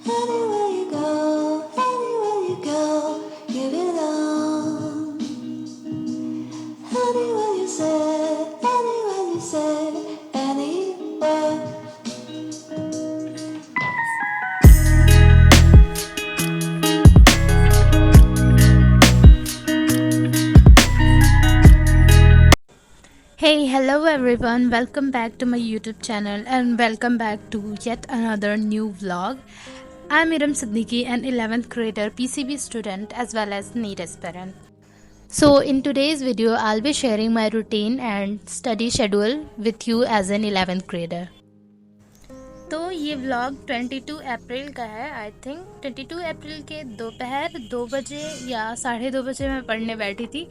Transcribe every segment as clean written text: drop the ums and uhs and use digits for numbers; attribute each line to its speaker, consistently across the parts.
Speaker 1: Anywhere you go, you belong. Anywhere you say, anywhere.
Speaker 2: Hey, hello everyone, welcome back to my YouTube channel and welcome back to yet another new vlog. I'm Iram Siddiqui, an 11th grader PCB student as well as NEET aspirant. So in today's video, I'll be sharing my routine and study schedule with you as an 11th grader. तो ये vlog 22 अप्रैल का है। I think 22 अप्रैल के दोपहर 2 बजे या 2:30 बजे मैं पढ़ने बैठी थी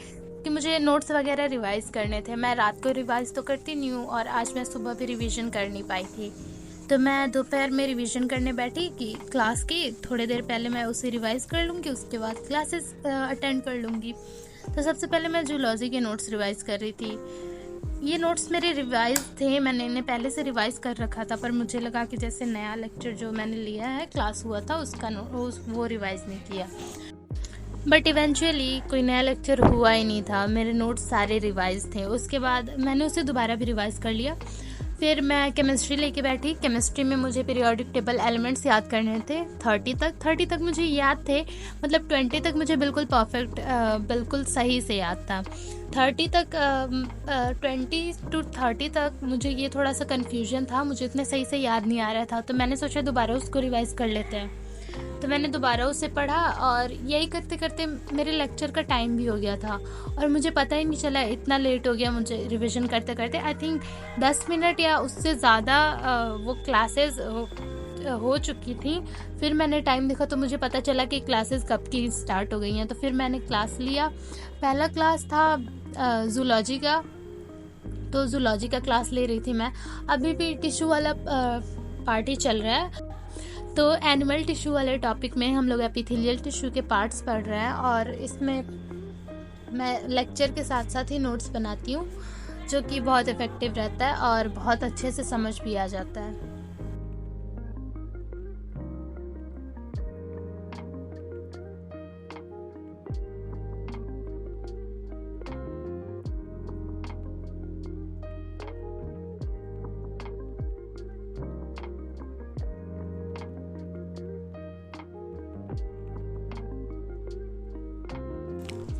Speaker 2: कि मुझे नोट्स वगैरह रिवाइज़ करने थे। मैं रात को रिवाइज़ तो करती नहीं हूँ और आज मैं सुबह भी रिवीजन कर नहीं पाई थी, तो मैं दोपहर में रिवीजन करने बैठी कि क्लास की थोड़ी देर पहले मैं उसे रिवाइज़ कर लूँगी, उसके बाद क्लासेस अटेंड कर लूँगी। तो सबसे पहले मैं जूलॉजी के नोट्स रिवाइज़ कर रही थी। ये नोट्स मेरे रिवाइज थे, मैंने इन्हें पहले से रिवाइज़ कर रखा था, पर मुझे लगा कि जैसे नया लेक्चर जो मैंने लिया है, क्लास हुआ था, उसका वो रिवाइज़ नहीं किया। बट इवेंचुअली कोई नया लेक्चर हुआ ही नहीं था, मेरे नोट्स सारे रिवाइज थे। उसके बाद मैंने उसे दोबारा भी रिवाइज़ कर लिया। फिर मैं केमिस्ट्री लेके बैठी। केमिस्ट्री में मुझे पीरियोडिक टेबल एलिमेंट्स याद करने थे 30 तक मुझे याद थे, मतलब 20 तक मुझे बिल्कुल परफेक्ट बिल्कुल सही से याद था। 20 to 30 तक मुझे ये थोड़ा सा कन्फ्यूजन था, मुझे इतने सही से याद नहीं आ रहा था, तो मैंने सोचा दोबारा उसको रिवाइज़ कर लेते हैं। तो मैंने दोबारा उसे पढ़ा और यही करते करते मेरे लेक्चर का टाइम भी हो गया था और मुझे पता ही नहीं चला, इतना लेट हो गया मुझे रिवीजन करते करते। आई थिंक 10 मिनट या उससे ज़्यादा वो क्लासेस हो चुकी थी। फिर मैंने टाइम देखा तो मुझे पता चला कि क्लासेस कब की स्टार्ट हो गई हैं। तो फिर मैंने क्लास लिया। पहला क्लास था जूलॉजी का, तो जूलॉजी का क्लास ले रही थी मैं। अभी भी टिश्यू वाला पार्टी चल रहा है, तो एनिमल टिश्यू वाले टॉपिक में हम लोग एपिथेलियल टिश्यू के पार्ट्स पढ़ रहे हैं और इसमें मैं लेक्चर के साथ साथ ही नोट्स बनाती हूँ, जो कि बहुत इफ़ेक्टिव रहता है और बहुत अच्छे से समझ भी आ जाता है।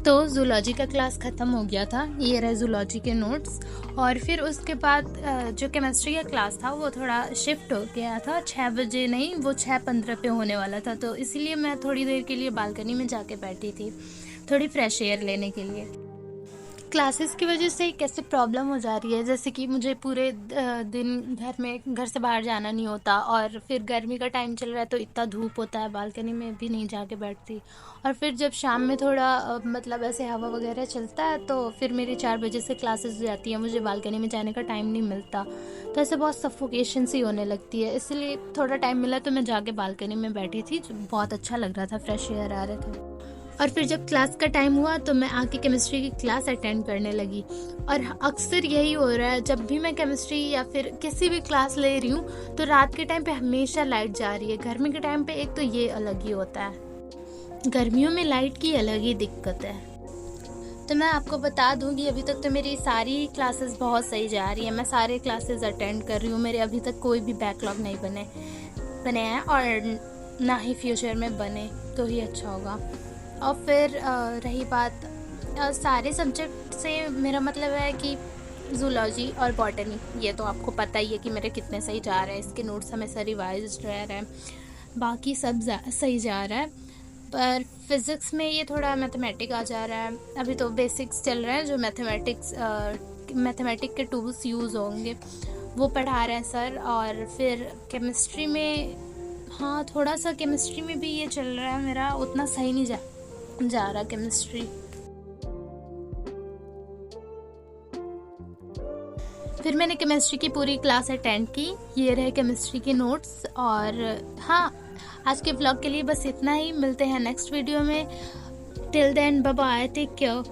Speaker 2: तो जूलॉजी का क्लास ख़त्म हो गया था, ये रहे जूलॉजी के नोट्स। और फिर उसके बाद जो केमिस्ट्री का क्लास था वो थोड़ा शिफ्ट हो गया था, 6 बजे नहीं, वो 6:15 पे होने वाला था, तो इसीलिए मैं थोड़ी देर के लिए बालकनी में जाके बैठी थी, थोड़ी फ्रेश एयर लेने के लिए। क्लासेस की वजह से कैसे प्रॉब्लम हो जा रही है, जैसे कि मुझे पूरे दिन घर से बाहर जाना नहीं होता और फिर गर्मी का टाइम चल रहा है तो इतना धूप होता है, बालकनी में भी नहीं जाके बैठती। और फिर जब शाम में थोड़ा मतलब ऐसे हवा वगैरह चलता है तो फिर मेरी 4 बजे से क्लासेस हो जाती है, मुझे बालकनी में जाने का टाइम नहीं मिलता, तो ऐसे बहुत सफोकेशन सी होने लगती है। इसलिए थोड़ा टाइम मिला तो मैं जाके बालकनी में बैठी थी, जो बहुत अच्छा लग रहा था, फ्रेश एयर आ रहे थे। और फिर जब क्लास का टाइम हुआ तो मैं आके केमिस्ट्री की क्लास अटेंड करने लगी। और अक्सर यही हो रहा है, जब भी मैं केमिस्ट्री या फिर किसी भी क्लास ले रही हूँ तो रात के टाइम पे हमेशा लाइट जा रही है। गर्मी के टाइम पे एक तो ये अलग ही होता है, गर्मियों में लाइट की अलग ही दिक्कत है। तो मैं आपको बता दूँ कि अभी तक तो मेरी सारी क्लासेस बहुत सही जा रही है, मैं सारे क्लासेस अटेंड कर रही हूँ, मेरे अभी तक कोई भी बैकलॉग नहीं बने हैं और ना ही फ्यूचर में बने तो ही अच्छा होगा। और फिर रही बात सारे सब्जेक्ट से, मेरा मतलब है कि जूलॉजी और बॉटनी, ये तो आपको पता ही है कि मेरे कितने सही जा रहे हैं, इसके नोट्स हमेशा रिवाइज रह रहे हैं, बाकी सब सही जा रहा है। पर फिज़िक्स में ये थोड़ा मैथमेटिक आ जा रहा है, अभी तो बेसिक्स चल रहे हैं, जो मैथमेटिक के टूल्स यूज़ होंगे वो पढ़ा रहे हैं सर। और फिर केमिस्ट्री में, हाँ थोड़ा सा केमिस्ट्री में भी ये चल रहा है, मेरा उतना सही नहीं जा रहा केमिस्ट्री। फिर मैंने केमिस्ट्री की पूरी क्लास अटेंड की, ये रहे केमिस्ट्री के नोट्स। और हाँ, आज के ब्लॉग के लिए बस इतना ही, मिलते हैं नेक्स्ट वीडियो में। Till then bye bye, take care.